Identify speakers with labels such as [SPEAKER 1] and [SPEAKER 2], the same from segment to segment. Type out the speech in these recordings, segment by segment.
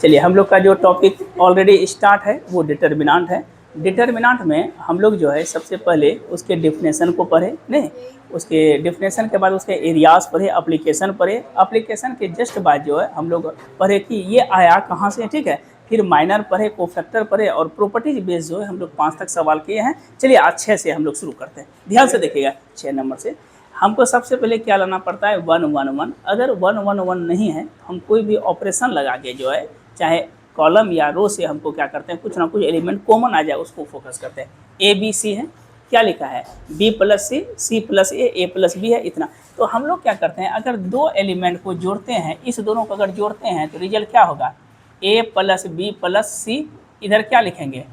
[SPEAKER 1] चलिए, हम लोग का जो टॉपिक ऑलरेडी स्टार्ट है वो डिटर्मिनेंट है। डिटर्मिनेंट में हम लोग जो है सबसे पहले उसके डिफिनेशन को पढ़े, नहीं उसके डिफिनेशन के बाद उसके एरियाज पढ़े, एप्लीकेशन पढ़े, एप्लीकेशन के जस्ट बाद जो है हम लोग पढ़े कि ये आया कहाँ से, ठीक है। फिर माइनर पढ़े, कोफैक्टर पढ़े और प्रॉपर्टीज बेस्ड जो है हम लोग 5 तक सवाल किए हैं। चलिए आज 6 से हम लोग शुरू करते हैं, ध्यान से देखिएगा। 6 नंबर से हमको सबसे पहले क्या लाना पड़ता है, 1 1 1। अगर 1 1 1 नहीं है तो हम कोई भी ऑपरेशन लगा के जो है, चाहे कॉलम या रो से हमको क्या करते हैं, कुछ ना कुछ एलिमेंट कॉमन आ जाए उसको फोकस करते हैं। ए बी सी है, क्या लिखा है, B plus C plus A plus B है, इतना। तो हम लोग क्या करते हैं, अगर दो एलिमेंट को जोड़ते हैं, इस दोनों को अगर जोड़ते हैं तो रिजल्ट क्या होगा, ए प्लस बी प्लस सी। इधर क्या लिखेंगे,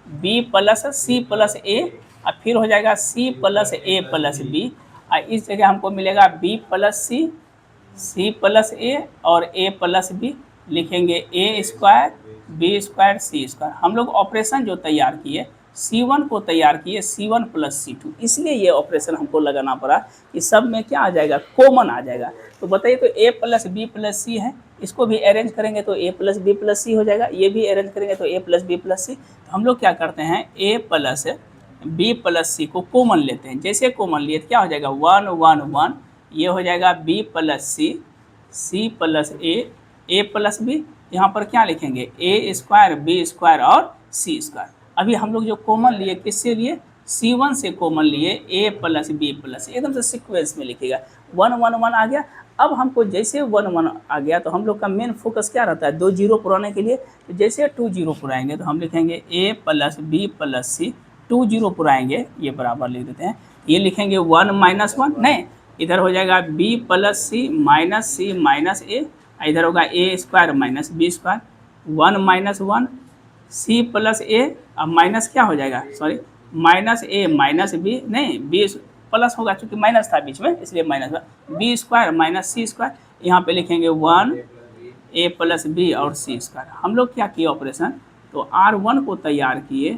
[SPEAKER 1] बी प्लस सी प्लस ए, और फिर हो जाएगा सी प्लस ए प्लस बी, और इस जगह हमको मिलेगा बी प्लस सी प्लस ए और ए प्लस बी। लिखेंगे ए स्क्वायर बी स्क्वायर सी स्क्वायर। हम लोग ऑपरेशन जो तैयार किए, C1 को तैयार किए C1 प्लस C2, इसलिए ये ऑपरेशन हमको लगाना पड़ा कि सब में क्या आ जाएगा, कॉमन आ जाएगा। तो बताइए, तो a प्लस बी प्लस सी है, इसको भी अरेंज करेंगे तो a प्लस बी प्लस सी हो जाएगा, ये भी अरेंज करेंगे तो a प्लस बी प्लस सी। तो हम लोग क्या करते हैं, a प्लस बी प्लस सी को कॉमन लेते हैं। जैसे कॉमन लिए तो क्या हो जाएगा, 1 1 1, ये हो जाएगा B plus C plus A plus B. यहाँ पर क्या लिखेंगे, ए स्क्वायर बी स्क्वायर और सी स्क्वायर। अभी हम लोग जो कॉमन लिए किससे लिए, C1 से कॉमन लिए ए प्लस बी प्लस, एकदम से सीक्वेंस में लिखिएगा। 1 1 1 आ गया। अब हमको जैसे 1 1 आ गया तो हम लोग का मेन फोकस क्या रहता है, 2 जीरो पुराने के लिए। तो जैसे 2 जीरो पुराएंगे तो हम लिखेंगे ए प्लस बी प्लस सी, 2 जीरो पुराएंगे, ये बराबर लिख देते हैं। ये लिखेंगे 1 माइनस 1, नहीं इधर हो जाएगा B plus C minus A, इधर होगा A square minus B square, 1 minus 1 C plus A, अब माइनस क्या हो जाएगा, सॉरी माइनस ए माइनस बी, नहीं बी प्लस होगा क्योंकि माइनस था बीच में इसलिए minus, B square minus C square. यहाँ पे लिखेंगे 1 ए प्लस बी और सी स्क्वायर। हम लोग क्या किए ऑपरेशन, तो R1 को तैयार किए,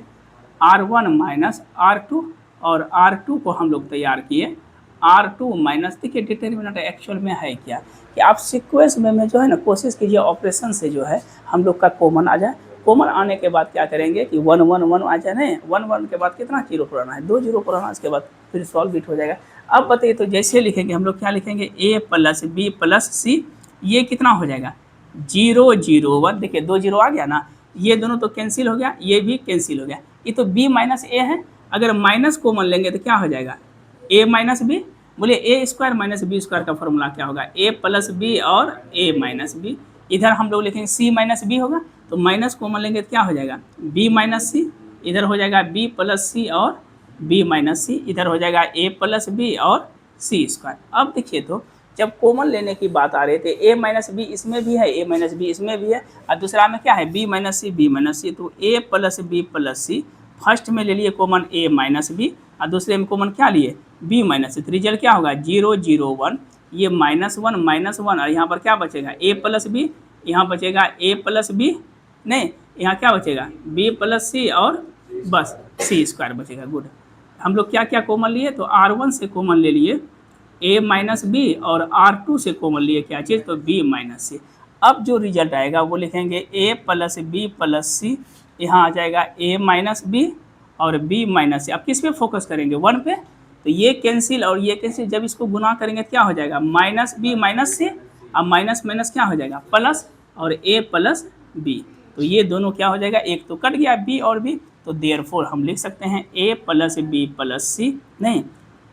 [SPEAKER 1] R1 माइनस R2, और R2 को हम लोग तैयार किए R2 माइनस। देखिए डिटर्मिनेंट एक्चुअल में है क्या, कि आप सीक्वेंस में जो है ना कोशिश कीजिए ऑपरेशन से जो है हम लोग का कॉमन आ जाए। कॉमन आने के बाद क्या करेंगे कि 1 1 1 आ जाए, नहीं 1 1 के बाद कितना जीरो पुराना है, 2 जीरो पुराना, इसके बाद फिर सॉल्व बिट हो जाएगा। अब बताइए, तो जैसे लिखेंगे हम लोग क्या लिखेंगे, ए प्लस बी प्लस सी, ये कितना हो जाएगा 0 0 1। देखिए 2 जीरो आ गया ना, ये दोनों तो कैंसिल हो गया, ये भी कैंसिल हो गया। ये तो बी माइनस ए है, अगर माइनस कॉमन लेंगे तो क्या हो जाएगा, ए माइनस बी। बोले ए स्क्वायर माइनस बी स्क्वायर का फॉर्मूला क्या होगा, ए प्लस बी और ए माइनस बी। इधर हम लोग लिखेंगे सी माइनस बी होगा, तो माइनस कॉमन लेंगे तो क्या हो जाएगा, बी माइनस सी। इधर हो जाएगा बी प्लस सी और बी माइनस सी, इधर हो जाएगा ए प्लस बी और सी स्क्वायर। अब देखिए, तो जब कॉमन लेने की बात आ रही थी, ए माइनस बी इसमें भी है, ए माइनस बी इसमें भी है, और दूसरा में क्या है, बी माइनस सी। तो ए प्लस बी प्लस सी, फर्स्ट में ले लिए कॉमन ए माइनस बी, और दूसरे में कॉमन क्या लिए, बी माइनस सी। तो रिजल्ट क्या होगा 0 0 1, ये -1 और यहाँ पर क्या बचेगा, ए प्लस बी, यहाँ बचेगा ए प्लस बी, नहीं यहाँ क्या बचेगा, बी प्लस सी और बस सी स्क्वायर बचेगा। गुड। हम लोग क्या क्या कॉमन लिए, तो R1 से कॉमन ले लिए ए माइनस बी, और R2 से कॉमन लिए क्या चीज़, तो बी माइनस सी। अब जो रिजल्ट आएगा वो लिखेंगे ए प्लस बी प्लस सी, यहाँ आ जाएगा ए माइनस बी और बी माइनस सी। अब किस पे फोकस करेंगे, 1 पे, तो ये कैंसिल और ये कैंसिल, जब इसको गुना करेंगे क्या हो जाएगा, माइनस बी माइनस सी, अब माइनस माइनस क्या हो जाएगा प्लस, और ए प्लस बी। तो ये दोनों क्या हो जाएगा, एक तो कट गया बी और बी, तो देयरफॉर हम लिख सकते हैं ए प्लस बी प्लस सी, नहीं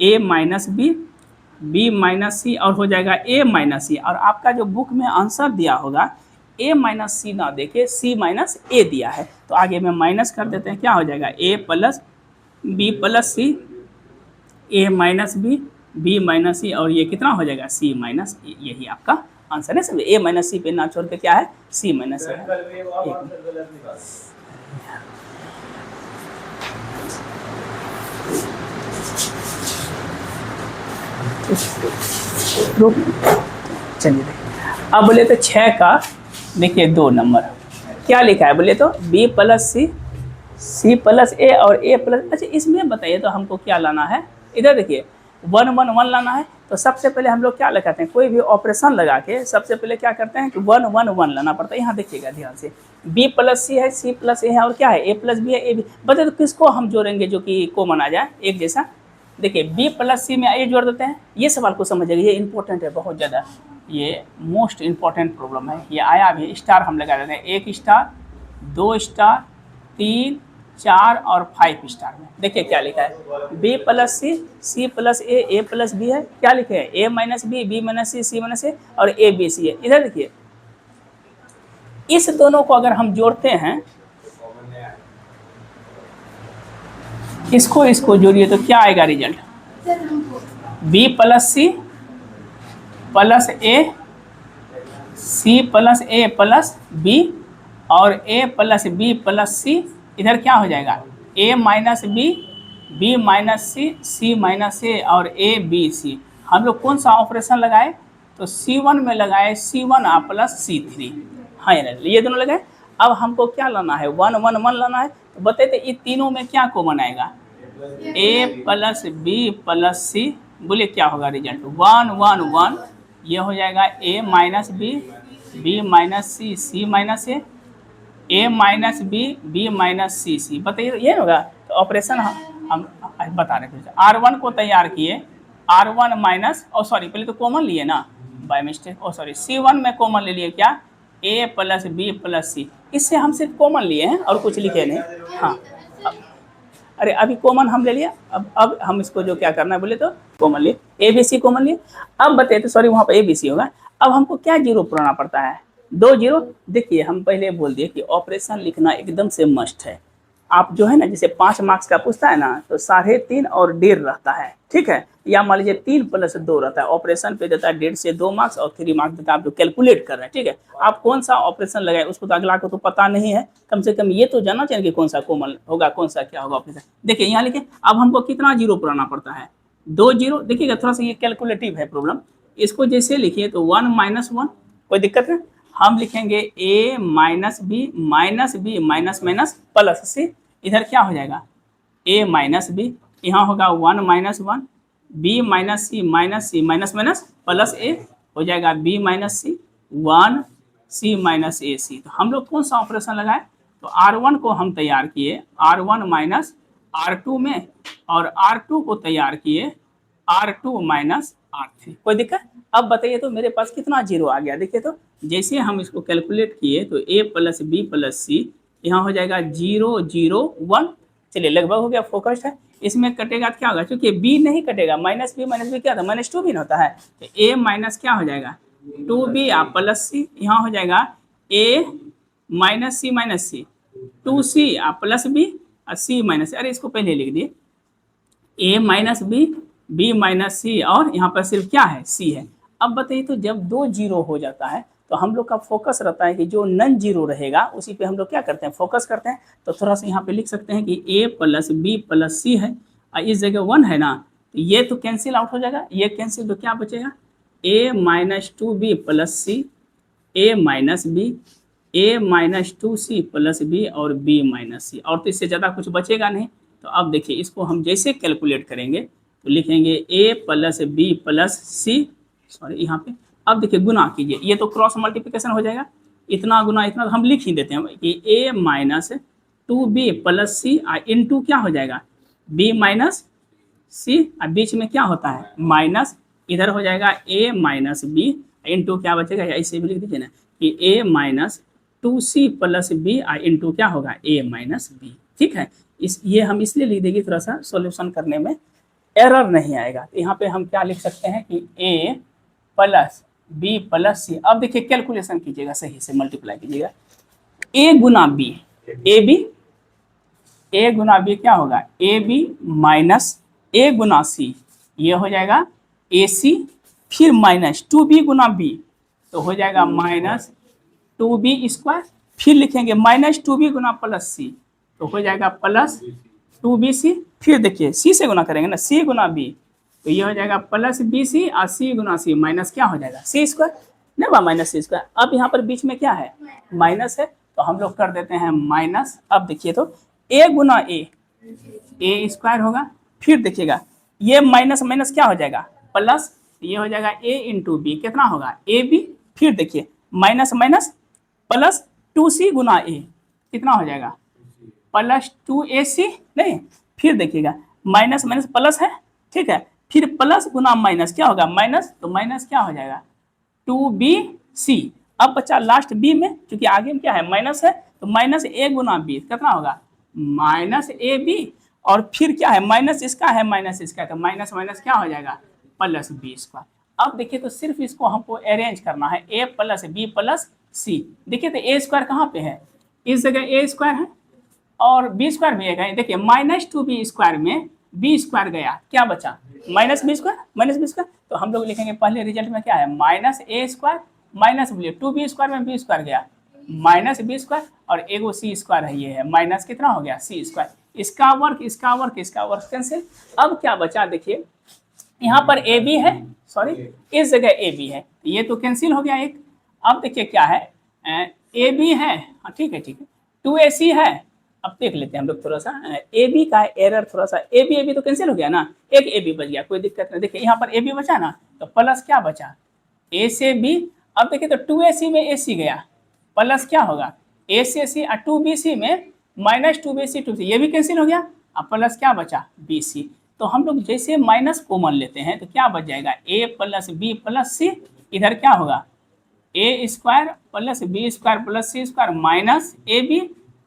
[SPEAKER 1] ए माइनस बी माइनस सी, और हो जाएगा ए माइनस सी। और आपका जो बुक में आंसर दिया होगा ए माइनस सी ना देखे सी माइनस ए दिया है, तो आगे में माइनस कर देते हैं, क्या हो जाएगा ए प्लस बी प्लस सी, ए माइनस बी माइनस सी, और ये कितना हो जाएगा सी माइनस ए। यही आपका आंसर है। सब ए माइनस सी पे ना छोड़ के क्या है, सी माइनस है। चलिए अब बोले तो 6 का देखिए 2 नंबर क्या लिखा है, बोले तो बी प्लस सी प्लस ए और ए प्लस, अच्छा इसमें बताइए तो हमको क्या लाना है, इधर देखिए 1 1 1 लाना है, तो सबसे पहले हम लोग क्या लगाते हैं, कोई भी ऑपरेशन लगा के सबसे पहले क्या करते हैं कि 1 1 1 लाना पड़ता है। यहाँ देखिएगा ध्यान से, b प्लस सी है, c प्लस ए है, और क्या है a प्लस बी है, ए बी। बताइए तो किसको हम जोड़ेंगे जो कि कॉमन आ जाए एक जैसा। देखिए b प्लस सी में a जोड़ देते हैं। ये सवाल को समझिएगा, ये इंपॉर्टेंट है बहुत ज़्यादा, ये मोस्ट इंपॉर्टेंट प्रॉब्लम है। ये आया अभी, स्टार हम लगा देते हैं, 1 स्टार 2 स्टार 3 4 और 5 स्टार में। देखिए क्या लिखा है, b plus C plus A plus B है। क्या लिखे हैं, a minus B minus C minus A और ए बी सी है। इधर देखिए, इस दोनों को अगर हम जोड़ते हैं, इसको जोड़िए तो क्या आएगा result, b plus C plus A, C plus A plus B और a plus B plus C. इधर क्या हो जाएगा, a minus B minus C minus A और ए बी सी। हम लोग कौन सा ऑपरेशन लगाए, तो C1 में लगाए C1 प्लस C3। हाँ ये दोनों लगाए। अब हमको क्या लाना है, 1 1 1 लाना है। तो बताइए तो ये तीनों में क्या कॉमन आएगा, a प्लस बी प्लस सी। बोलिए क्या होगा रिजल्ट, 1 1 1। ये हो जाएगा a minus B minus C minus A minus B minus C. बताइए ये होगा। तो ऑपरेशन हम बता रहे थे, R1 को तैयार किए, R1 माइनस, और सॉरी पहले तो कॉमन लिए ना बाय मिस्टेक, और सॉरी C1 में कॉमन ले लिए क्या, a प्लस बी प्लस सी। इससे हम सिर्फ कॉमन लिए हैं और कुछ लिखे नहीं। हाँ अरे अभी कॉमन हम ले लिया, अब हम इसको जो क्या करना है बोले तो कॉमन लिए, ए बी सी कॉमन लिए। अब बताइए तो सॉरी वहाँ पर ए बी सी होगा। अब हमको क्या जीरो पुराना पड़ता है, 2 जीरो। देखिए हम पहले बोल दिए कि ऑपरेशन लिखना एकदम से मस्ट है। आप जो है ना, जैसे 5 मार्क्स का पूछता है ना, तो 3.5 और 1.5 रहता है, ठीक है। या मान लीजिए 3 प्लस 2 रहता है, ऑपरेशन पे देता है 1.5 से 2 मार्क्स और 3 मार्क्स देता है। आप जो कैलकुलेट कर रहे हैं, ठीक है। आप कौन सा ऑपरेशन लगाए उसको तो अगला को तो पता नहीं है, कम से कम ये तो जानना चाहिए कि कौन सा कॉमन होगा, कौन सा क्या होगा ऑपरेशन। देखिए यहाँ लिखे, अब हमको कितना जीरो पुराना पड़ता है, 2 जीरो। देखिएगा थोड़ा सा ये कैलकुलेटिव है प्रॉब्लम, इसको जैसे लिखिए तो 1 माइनस 1, कोई दिक्कत है। हम लिखेंगे a minus B minus minus plus C. इधर क्या हो जाएगा, a माइनस बी, यहाँ होगा 1 minus 1, b minus C minus minus plus a हो जाएगा b minus c 1 c minus a c. तो हम लोग कौन सा ऑपरेशन लगाए, तो R1 को हम तैयार किए R1 माइनस R2 में, और R2 को तैयार किए R2 माइनस R3। कोई दिक्कत। अब बताइए तो मेरे पास कितना जीरो आ गया। देखिए तो जैसे हम इसको कैलकुलेट किए तो a प्लस बी प्लस सी, यहाँ हो जाएगा 0 0 1। चलिए लगभग हो गया, फोकस्ड है। इसमें कटेगा तो क्या होगा, क्योंकि b नहीं कटेगा, माइनस बी क्या था, -2 भी होता है। तो a माइनस क्या हो जाएगा 2b प्लस सी, यहाँ हो जाएगा a minus c 2c plus B और c माइनस। अरे इसको पहले लिख दिए, a minus B minus c, और यहाँ पर सिर्फ क्या है, c है। अब बताइए तो जब 2 जीरो हो जाता है तो हम लोग का फोकस रहता है कि जो नन जीरो रहेगा उसी पे हम लोग क्या करते हैं, फोकस करते हैं। तो थोड़ा सा यहाँ पे लिख सकते हैं कि a प्लस बी प्लस सी है, और इस जगह 1 है ना, तो ये तो कैंसिल आउट हो जाएगा, ये कैंसिल, तो क्या बचेगा, a minus 2b plus c, a minus b, a minus 2c plus B और b माइनस सी, और तो इससे ज़्यादा कुछ बचेगा नहीं। तो अब देखिए इसको हम जैसे कैलकुलेट करेंगे तो लिखेंगे a plus B plus c, sorry यहाँ पे। अब देखिए गुना कीजिए, ये तो क्रॉस मल्टीप्लिकेशन हो जाएगा, इतना गुना इतना तो हम लिख ही देते हैं कि a minus 2b plus C into क्या हो जाएगा, b माइनस सी, और बीच में क्या होता है माइनस, इधर हो जाएगा a माइनस बी इंटू क्या बचेगा, ऐसे भी लिख दीजिए ना कि a minus 2c plus b into क्या होगा a माइनस बी। ठीक है, ये हम इसलिए लिख देंगे थोड़ा सा सॉल्यूशन करने में एरर नहीं आएगा। तो यहाँ पे हम क्या लिख सकते हैं कि a plus B plus c. अब देखिए कैलकुलेशन कीजिएगा, सही से मल्टीप्लाई कीजिएगा, a गुना बी, a गुना बी क्या होगा ए बी माइनस a गुना सी, ये हो जाएगा ए सी, फिर माइनस 2b गुना बी, तो हो जाएगा माइनस 2b स्क्वायर, फिर लिखेंगे माइनस 2b गुना प्लस सी, तो हो जाएगा प्लस 2bc, फिर देखिए c से गुना करेंगे ना, c गुना b, तो ये हो जाएगा प्लस bc और c गुना c माइनस क्या हो जाएगा c स्क्वायर, नहीं बा माइनस c स्क्वायर। अब यहाँ पर बीच में क्या है माइनस है, तो हम लोग कर देते हैं माइनस। अब देखिए तो a गुना a स्क्वायर होगा, फिर देखिएगा ये माइनस माइनस क्या हो जाएगा प्लस, ये हो जाएगा a इंटू बी, कितना होगा ए बी, फिर देखिए माइनस माइनस प्लस 2c गुना ए, कितना हो जाएगा प्लस 2ac, नहीं फिर देखिएगा माइनस माइनस प्लस है, ठीक है, फिर प्लस गुना माइनस क्या होगा माइनस, तो माइनस क्या हो जाएगा 2bc। अब बच्चा लास्ट बी में, क्योंकि आगे में क्या है माइनस है, तो माइनस ए गुना बी कितना होगा माइनस ए बी, और फिर क्या है माइनस इसका है माइनस इसका, तो माइनस माइनस क्या हो जाएगा प्लस बी स्क्वायर। अब देखिए तो सिर्फ इसको हमको अरेंज करना है ए प्लस बी प्लस सी। देखिए तो ए स्क्वायर कहाँ पे है, इस जगह ए स्क्वायर है और बी स्क्वायर भी है, देखिए माइनस 2b स्क्वायर में बी स्क्वायर गया, क्या बचा minus B square, minus B square, तो हम लोग लिखेंगे पहले रिजल्ट में क्या है माइनस ए स्क्वायर माइनस बोलिए 2b स्क्वायर में बी स्क्वायर गया माइनस बी स्क्वायर, और एगो सी स्क्वायर है, ये है माइनस कितना हो गया सी स्क्वायर, इसका वर्क इसका वर्क इसका वर्क कैंसिल। अब क्या बचा देखिए यहाँ पर ए बी है, सॉरी इस जगह ए बी है, ये तो कैंसिल हो गया एक। अब देखिए क्या है ए बी है, हाँ ठीक है ठीक है, 2ac है। अब देख लेते हैं हम लोग थोड़ा सा ए बी का एरर, थोड़ा सा ए बी तो कैंसिल हो गया ना, एक ए बी बच गया, कोई दिक्कत नहीं। देखिए यहाँ पर ए बी बचा ना, तो प्लस क्या बचा ए से बी। अब देखिए तो 2ac में ac गया, प्लस क्या होगा ए से सी, और 2bc में माइनस 2bc 2c, ये भी कैंसिल हो गया। अब प्लस क्या बचा bc, तो हम लोग जैसे माइनस कॉमन लेते हैं तो क्या बच जाएगा a plus B plus C, इधर क्या होगा A square plus B square plus C square minus A B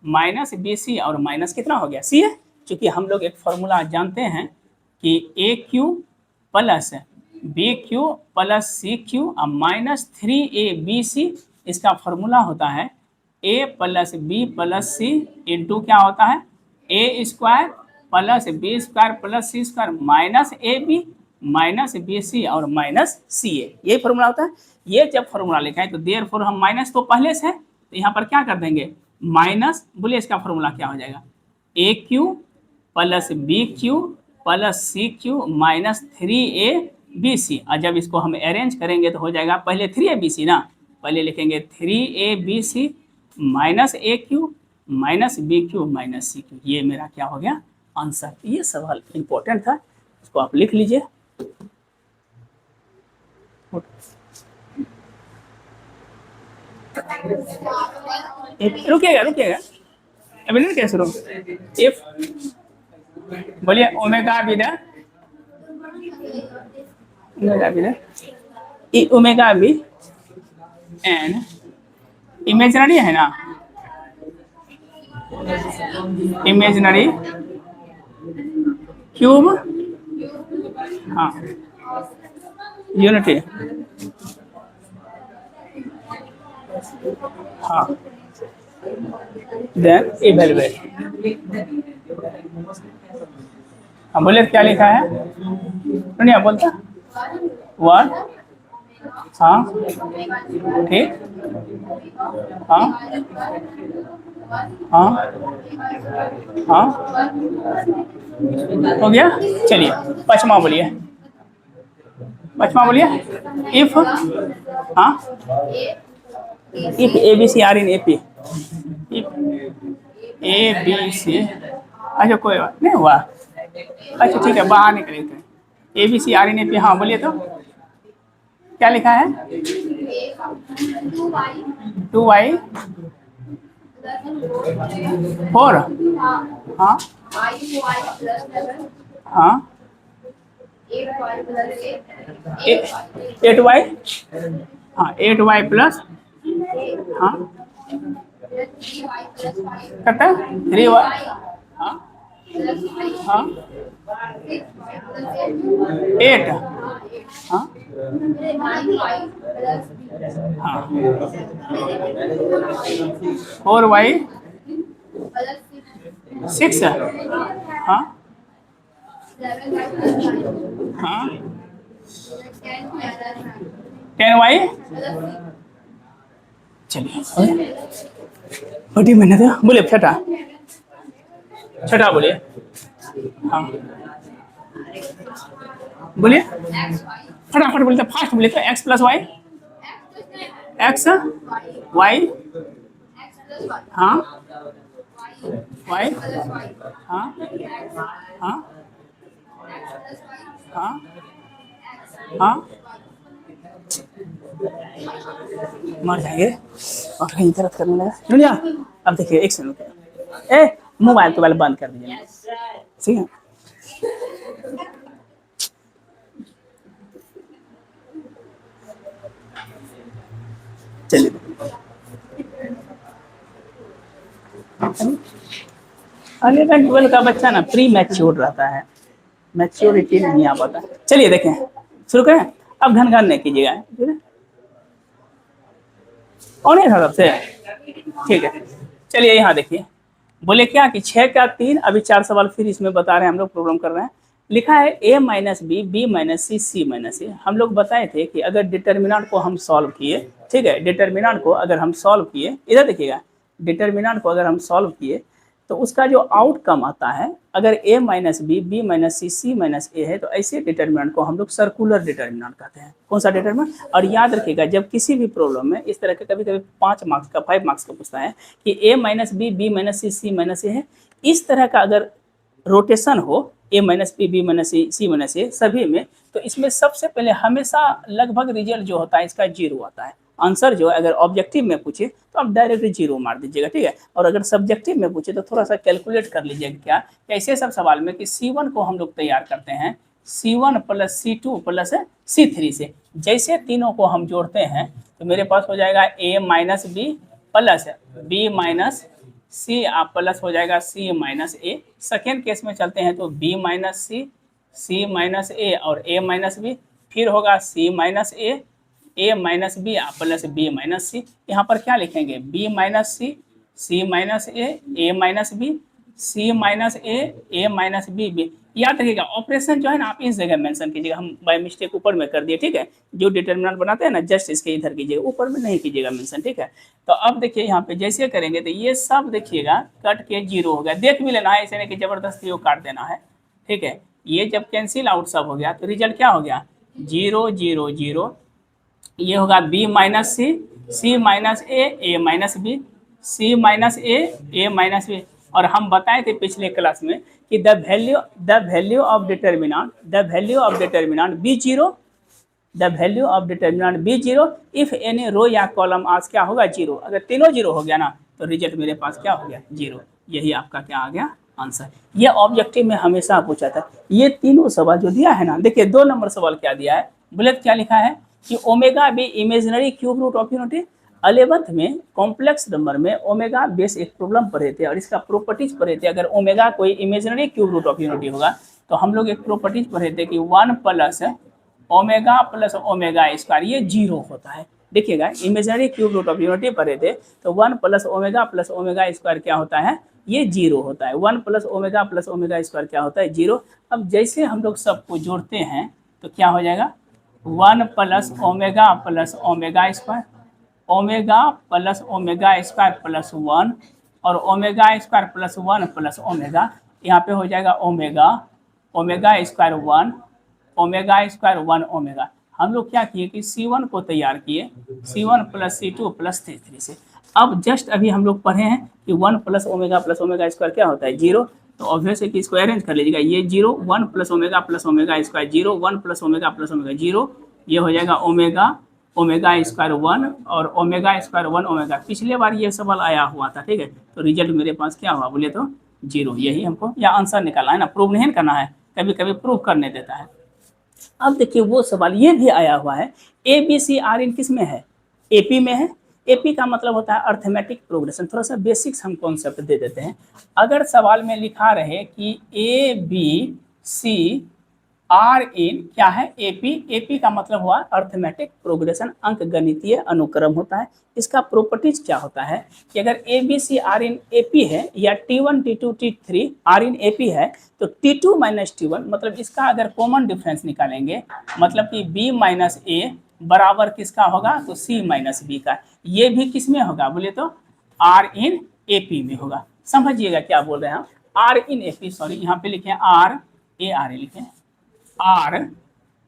[SPEAKER 1] minus B C, और माइनस कितना हो गया सी है। चूंकि हम लोग एक फॉर्मूला जानते हैं कि A cube plus B cube plus C cube और माइनस 3ab इसका फॉर्मूला होता है A plus B plus C into क्या होता है A square plus B square plus C square minus A B minus B C और minus सी ए, यही formula होता है। ये जब फॉर्मूला लिखा है तो देयरफॉर हम माइनस तो पहले से है, तो यहाँ पर क्या कर देंगे माइनस, बोलिए इसका फॉर्मूला क्या हो जाएगा A cube plus B cube plus C cube minus 3ab, और जब इसको हम अरेंज करेंगे तो हो जाएगा पहले 3abc ना, पहले लिखेंगे 3abc minus A cube minus B cube minus C cube, ये मेरा क्या हो गया आंसर। ये सवाल इंपॉर्टेंट था, इसको आप लिख लीजिए। रुकिएगा रुकिएगा, अभी नहीं कैसे रुक, इफ बोलिए omega be the omega be and imaginary है ना, इमेजिनरी क्यूब, हाँ यूनिटी, हाँ देन इवेलुएट। हाँ बोलिए क्या लिखा है, सुनिए बोलता वन, हाँ ठीक, हाँ हाँ हाँ हो गया। चलिए पचमा बोलिए, पचमा बोलिए इफ, हाँ if a b c are in A P, if a b c, अच्छा कोई बात नहीं हुआ, अच्छा ठीक है बाहर निकले थे a b c are in A P, हाँ बोलिए तो क्या लिखा है 2y 4, हाँ हाँ 8y, हाँ 8y प्लस, हाँ करता है 3y, हाँ हाँ 8, हाँ हाँ 4y 6, हाँ हाँ 10y, चलिए बड़ी मेहनत है, बोलिए छठा, छठा बोलिए, हाँ बोलिए फटाफट बोलिए, फास्ट बोलिए तो x plus y, x y, हाँ वाई, हाँ हाँ हाँ हाँ मर जाएंगे और कहीं दर्द करने लगा दुनिया। अब देखिए एक सेकंड, ए मोबाइल तो पहले बंद कर दीजिए, ठीक है। चलिए अलेवन ट्वेल्व का बच्चा ना प्री मैच्योर रहता है, मैच्योरिटी नहीं आ पाता। चलिए देखें, शुरू करें। अब घन घन नहीं कीजिएगा, ठीक है। कौन है तरफ से, ठीक है। चलिए यहाँ देखिए, बोले क्या कि 6 का 3, अभी 4 सवाल फिर इसमें बता रहे हैं, हम लोग प्रॉब्लम कर रहे हैं। लिखा है a minus B, B minus C, C minus A. हम लोग बताए थे कि अगर डिटर्मिनेंट को हम सॉल्व किए, ठीक है, डिटर्मिनेंट को अगर हम सॉल्व किए, इधर देखिएगा, डिटर्मिनेंट को अगर हम सॉल्व किए तो उसका जो आउटकम आता है, अगर a minus B, B minus C, C minus A है, तो ऐसे डिटर्मिनेंट को हम लोग सर्कुलर डिटर्मिनेंट कहते हैं। कौन सा डिटर्मिनेंट? और याद रखिएगा, जब किसी भी प्रॉब्लम में इस तरह के कभी कभी 5 मार्क्स का, 5 मार्क्स का पूछता है कि a minus B, B minus C, C minus A है, इस तरह का अगर रोटेशन हो A minus B, B minus C, C minus A सभी में, तो इसमें सबसे पहले हमेशा लगभग रिजल्ट जो होता है इसका 0 आता है। आंसर जो है अगर ऑब्जेक्टिव में पूछे तो आप डायरेक्ट 0 मार दीजिएगा, ठीक है। और अगर सब्जेक्टिव में पूछे तो थोड़ा सा कैलकुलेट कर लीजिएगा क्या, ऐसे सब सवाल में कि C1 को हम लोग तैयार करते हैं C1 plus C2 plus C3 से। जैसे तीनों को हम जोड़ते हैं तो मेरे पास हो जाएगा a minus B plus B minus C, आप प्लस हो जाएगा C minus A. Second case में चलते हैं तो B minus C minus A और ए माइनस बी, फिर होगा सी माइनस ए minus B plus B minus C. यहाँ पर क्या लिखेंगे, बी माइनस सी माइनस ए माइनस बी, सी माइनस ए माइनस बी। याद रखिएगा ऑपरेशन जो है ना आप इस जगह मेंशन कीजिएगा, हम बाय मिस्टेक ऊपर में कर दिए, ठीक है। जो डिटर्मिनेंट बनाते हैं ना जस्ट इसके इधर कीजिएगा, ऊपर में नहीं कीजिएगा मेंशन, ठीक है। तो अब देखिए यहाँ पे जैसे करेंगे तो ये सब देखिएगा कट के 0 हो गया। देख भी लेना है, ऐसे नहीं कि जबरदस्ती वो काट देना है, ठीक है। ये जब कैंसिल आउट सब हो गया तो रिजल्ट क्या हो गया, 0 0 0। ये होगा बी माइनस सी माइनस ए माइनस बी, सी माइनस ए माइनस बी। और हम बताए थे पिछले क्लास में कि the value of determinant be 0, the value of determinant be 0 if any row या कॉलम आज क्या होगा 0। अगर तीनों 0 हो गया ना तो रिजल्ट मेरे पास क्या हो गया 0। यही आपका क्या आ गया आंसर। ये ऑब्जेक्टिव में हमेशा पूछा था। ये तीनों सवाल जो दिया है ना, देखिए 2 नंबर सवाल क्या दिया है, बोले क्या लिखा है कि omega be imaginary cube root of unity. 11th में कॉम्प्लेक्स नंबर में ओमेगा बेस एक प्रॉब्लम पढ़े थे और इसका प्रॉपर्टीज पढ़े थे। अगर ओमेगा कोई imaginary cube root of unity होगा तो हम लोग एक प्रॉपर्टीज पढ़े थे कि 1 प्लस ओमेगा स्क्वायर ये 0 होता है। देखिएगा imaginary cube root of unity पढ़े थे तो 1 प्लस ओमेगा स्क्वायर क्या होता है, ये 0 होता है। 1 प्लस ओमेगा स्क्वायर क्या होता है 0। अब जैसे हम लोग सबको जोड़ते हैं तो क्या हो जाएगा 1 plus omega square, omega square plus 1 और omega square plus 1 plus omega. यहाँ पे हो जाएगा omega square 1, omega square 1 omega. हम लोग क्या किए कि C1 को तैयार किए C1 plus C2 plus C3 से। अब जस्ट अभी हम लोग पढ़े हैं कि 1 प्लस ओमेगा स्क्वायर क्या होता है 0। तो ऑब्वियस है कि इसको अरेंज कर लीजिएगा, ये 0, 1 plus omega square 0, 1 plus omega 0, ये हो जाएगा ओमेगा स्क्वायर 1 और ओमेगा स्क्वायर 1 ओमेगा। पिछले बार ये सवाल आया हुआ था, ठीक है। तो रिजल्ट मेरे पास क्या हुआ बोले तो 0। यही हमको या आंसर निकालना है ना, प्रूव नहीं करना है, कभी कभी प्रूव करने देता है। अब देखिए वो सवाल ये भी आया हुआ है, ए बी सी आर इन किस में है, एपी में है। एपी का मतलब होता है अर्थमेटिक प्रोग्रेशन। थोड़ा सा बेसिक्स हम कॉन्सेप्ट दे देते हैं। अगर सवाल में लिखा रहे कि ए बी सी आर इन क्या है एपी, एपी का मतलब हुआ अर्थमेटिक प्रोग्रेशन, अंक गणितीय अनुक्रम होता है। इसका प्रॉपर्टीज क्या होता है कि अगर a b c are in AP है या T1 T2 T3 are in AP है तो T2 माइनस T1 मतलब इसका अगर कॉमन डिफरेंस निकालेंगे मतलब कि B माइनस ए बराबर किसका होगा तो C माइनस बी का। ये भी किस में होगा बोले तो आर इन एपी में होगा। समझिएगा क्या बोल रहे हैं हम, आर इन एपी, सॉरी यहाँ पे लिखे आर ए आर ए लिखे आर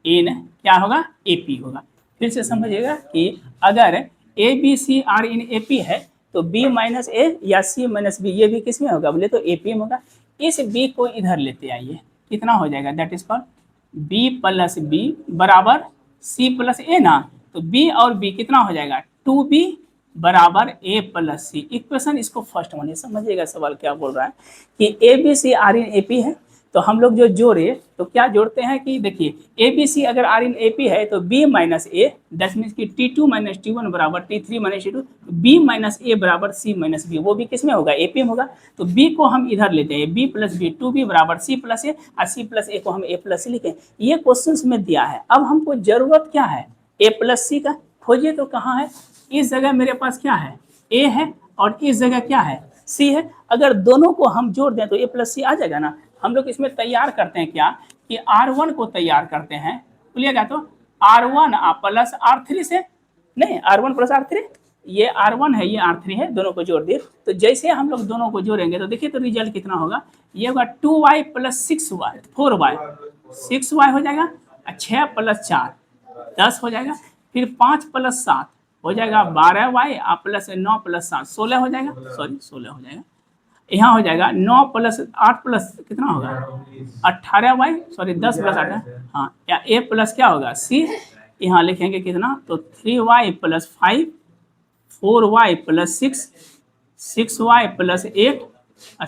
[SPEAKER 1] इन क्या होगा एपी होगा। फिर से समझिएगा कि अगर a b c are in AP है तो बी माइनस ए या सी माइनस बी ये भी किस में होगा बोले तो एपी में होगा। इस बी को इधर लेते आइए, कितना हो जाएगा that is called b plus b बराबर सी प्लस ए ना, तो बी और बी कितना हो जाएगा, 2b बराबर ए प्लस सी इक्वेशन। इसको फर्स्ट वन समझिएगा सवाल क्या बोल रहा है कि a b c are in A P है, तो हम लोग जो जोड़े तो क्या जोड़ते हैं कि देखिए ए बी सी अगर आर इन ए पी है तो B minus A, that means कि T two minus T one बराबर T three minus T two, B minus A बराबर सी माइनस बी, वो भी किस में होगा, ए पी में होगा। तो बी को हम इधर लेते हैं, b plus b, two b बराबर सी प्लस ए, और सी प्लस ए को हम ए प्लस सी लिखें। ये क्वेश्चन में दिया है। अब हमको जरूरत क्या है, ए प्लस सी का खोजिए। तो कहाँ है, इस जगह मेरे पास क्या है, ए है, और इस जगह क्या है, सी है। अगर दोनों को हम जोड़ दें तो ए प्लस सी आ जाएगा ना। हम लोग इसमें तैयार करते हैं क्या कि R1 को तैयार करते हैं, बोलिएगा तो R1 प्लस R3 से, नहीं R1 प्लस R3, ये R1 है ये R3 है, दोनों को जोड़ दिए। तो जैसे हम लोग दोनों को जोड़ेंगे तो देखिए तो रिजल्ट कितना होगा, ये होगा 2y plus 6y 4y, 6y हो जाएगा, 6 प्लस 4 10 हो जाएगा, फिर 5 प्लस 7 हो जाएगा 12y प्लस 9 प्लस 7 16 हो जाएगा, सॉरी 16 हो जाएगा। यहाँ हो जाएगा 9 प्लस 8 प्लस कितना होगा 18y, सॉरी 10 प्लस 8, हाँ, या ए प्लस क्या होगा सी, यहाँ लिखेंगे कितना, तो 3y plus 5, 4y plus 6, 6y plus 8,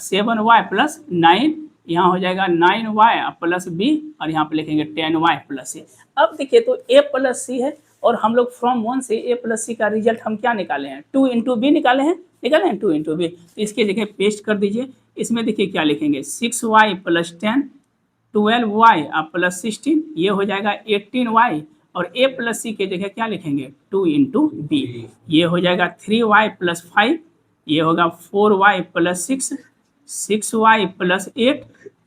[SPEAKER 1] 7y plus 9, यहाँ हो जाएगा 9y प्लस बी, और यहाँ पे लिखेंगे 10y प्लस सी। अब देखिए तो a प्लस सी है, और हम लोग फ्रॉम 1 से a प्लस सी का रिजल्ट हम क्या निकाले हैं, 2 इंटू बी निकाले हैं, 2 इंटू बी। तो इसके जगह पेस्ट कर दीजिए। इसमें देखिए क्या लिखेंगे, 6y प्लस 10, 12y प्लस 16, ये हो जाएगा 18y, और a प्लस सी के जगह क्या लिखेंगे, 2 इंटू बी, ये हो जाएगा 3y प्लस 5, ये होगा 4y plus 6, 6y plus 8,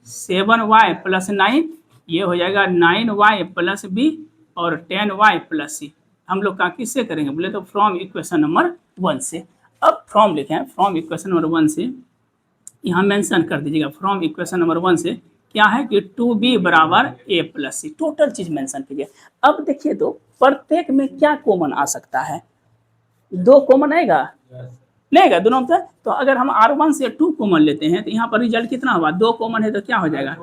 [SPEAKER 1] 7y plus 9, ये हो जाएगा 9y प्लस बी, और 10y प्लस सी। हम लोग का किससे करेंगे, बोले तो फ्रॉम इक्वेशन नंबर 1 से। अब फ्रॉम लिखे हैं, फ्रॉम इक्वेशन नंबर 1 से यहाँ मेंशन कर दीजिएगा। फ्रॉम इक्वेशन नंबर 1 से क्या है कि 2b बराबर a प्लस सी, टोटल चीज मेंशन कीजिए। अब देखिए तो प्रत्येक में क्या कॉमन आ सकता है, 2 कॉमन आएगा, नहीं आएगा दोनों में। तो अगर हम R1 से 2 कॉमन लेते हैं तो यहाँ पर रिजल्ट कितना हुआ, 2 कॉमन है तो क्या हो जाएगा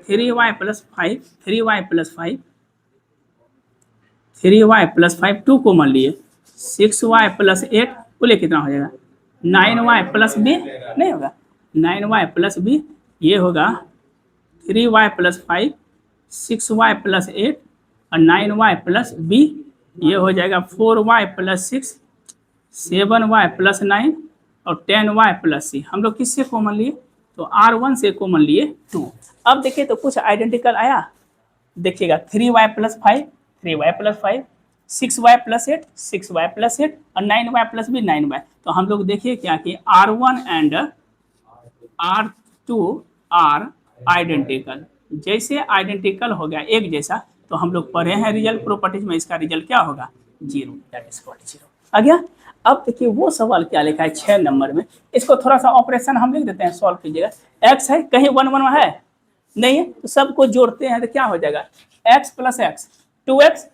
[SPEAKER 1] 3y plus 5, 3y plus 5, 3y plus 5 2 common लिए, 6y प्लस 8, बोले कितना हो जाएगा 9y प्लस बी, नहीं होगा 9y प्लस बी, ये होगा 3y प्लस 5, 6y प्लस 8, और 9y प्लस बी, ये हो जाएगा 4y प्लस 6, 7y प्लस 9, और 10y प्लस सी। हम लोग किससे कॉमन लिए, तो R1 से कॉमन लिए 2। अब देखिए तो कुछ आइडेंटिकल आया, देखिएगा 3y plus 5, 3y plus 5, 6y plus 8, 6y plus 8, और 9y प्लस भी 9y। तो हम लोग देखिए क्या कि R1 and R2 are identical, जैसे आइडेंटिकल हो गया एक जैसा, तो हम लोग पढ़े हैं रिजल्ट प्रॉपर्टीज में, इसका रिजल्ट क्या होगा 0, दैट इज इक्वल टू 0 आ गया। अब देखिए वो सवाल क्या लिखा है 6 नंबर में, इसको थोड़ा सा ऑपरेशन हम लिख देते हैं, सॉल्व कीजिएगा। x है, कहीं 1 1 है नहीं है, तो सबको जोड़ते हैं तो क्या हो जाएगा x प्लस एक्स 2x,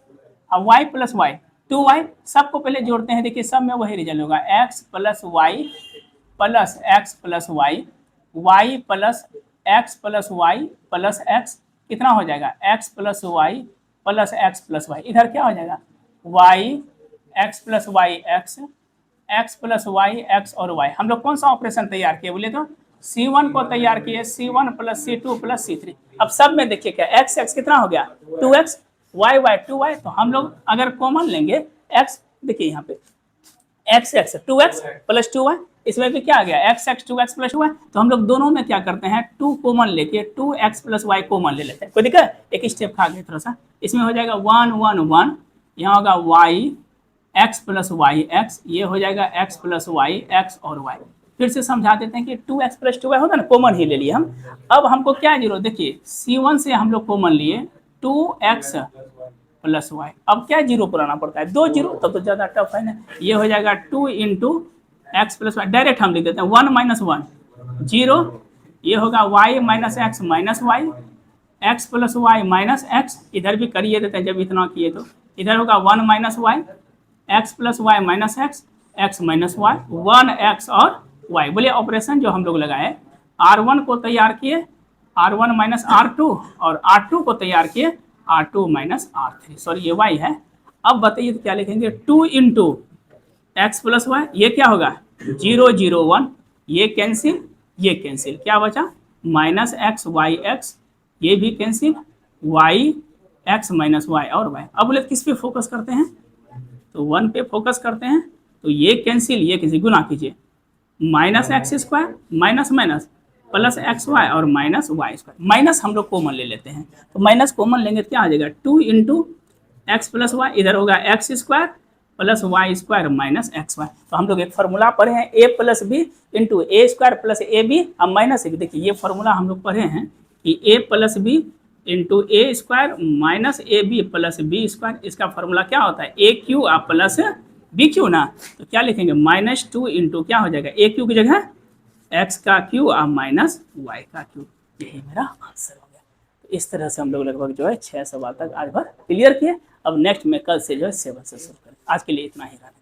[SPEAKER 1] और y प्लस वाई 2y, सबको पहले जोड़ते हैं। देखिए सब में वही रिजल्ट होगा, x plus y plus x plus y, y plus x plus y plus x, कितना हो जाएगा x plus y plus x plus y. इधर क्या हो जाएगा y x plus y x, x plus y x और y। हम लोग कौन सा ऑपरेशन तैयार किए, बोले तो C1 को तैयार किए, C1 plus C2 plus C3। अब सब में देखिए क्या x x कितना हो गया 2x, y y 2y। तो हम लोग अगर कॉमन लेंगे x, देखिए यहाँ पे x x 2x plus 2y, इसमें भी क्या आ गया x x 2x plus 2y। तो हम लोग दोनों में क्या करते हैं 2 कॉमन लेके 2x प्लस y कॉमन ले लेते हैं। कोई दिक्कत, एक स्टेप खा गए थोड़ा सा। इसमें हो जाएगा 1 1 1, यहाँ होगा y x plus y x, ये हो जाएगा x प्लस वाई एक्स और y। फिर से समझा देते हैं कि 2x प्लस 2y होता है ना, कॉमन ही ले लिए हम। अब हमको क्या जीरो, देखिए C1 से हम लोग कॉमन लिए 2x प्लस वाई, अब क्या जीरो पुराना पड़ता है 2 जीरो, तब तो ज़्यादा टफ है ना। ये हो जाएगा 2 into x plus y, direct हम लिख देते हैं 1 माइनस 1 0, ये होगा y minus x minus y, x plus y minus x, इधर भी करिए देते हैं जब इतना किए। तो इधर होगा 1 minus y, x plus y minus x, x minus y, 1x और y। बोलिए ऑपरेशन जो हम लोग लगाए, R1 को तैयार किए, R1 माइनस R2 और R2 को तैयार किए R2 माइनस R3, सॉरी ये y है। अब बताइए तो क्या लिखेंगे, 2 इंटू एक्स प्लस वाई, ये क्या होगा 0 0 1, ये कैंसिल, क्या बचा माइनस एक्स वाई एक्स, ये भी cancel, y x minus y और वाई। अब बोले किस पे फोकस करते हैं, तो 1 पे फोकस करते हैं, तो ये कैंसिल, ये किसी गुना कीजिए, minus x square minus minus plus x y और माइनस वाई स्क्वायर। माइनस हम लोग कॉमन ले लेते हैं, तो माइनस कॉमन लेंगे तो क्या आ जाएगा 2 इंटू एक्स प्लस वाई, इधर होगा x square plus y square minus x y. तो हम लोग एक फार्मूला पढ़े हैं a plus b into a square plus a b अब माइनस ए बी। देखिए ये फार्मूला हम लोग पढ़े हैं कि a plus b into a square minus A b plus B square, इसका फार्मूला क्या होता है ए क्यू आ प्लस बी क्यू ना। तो क्या लिखेंगे -2 इंटू क्या हो जाएगा ए क्यू की जगह एक्स का क्यू आ माइनस वाई का क्यू, यही मेरा आंसर हो गया। तो इस तरह से हम लोग लगभग जो है 6 सवाल तक आज भर क्लियर किए। अब नेक्स्ट में कल से जो है 7 से शुरू करें। आज के लिए इतना ही रहना।